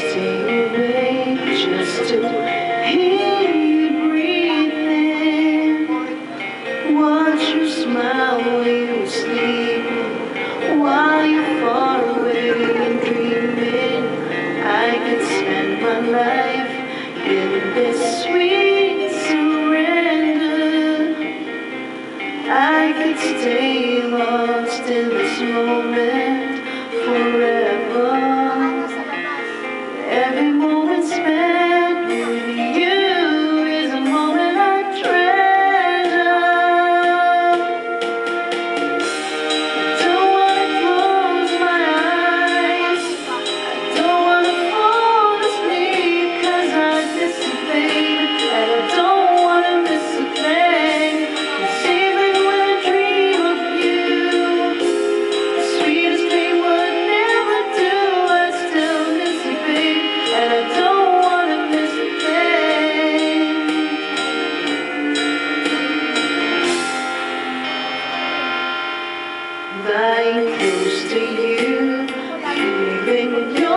stay awake just to hear you breathing. Watch you smile when you sleep, while you're far away and dreaming. I could spend my life in this sweet surrender. I could stay lost in this moment forever. Every moment spent with you is a moment I treasure. I don't wanna close my eyes, I don't wanna fall asleep, 'cause I dissipate, and I don't wanna miss a thing. 'Cause even when I dream of you, the sweetest dream would never do. I still dissipate, and I don't wanna miss a thing. Lying close to you, feeling your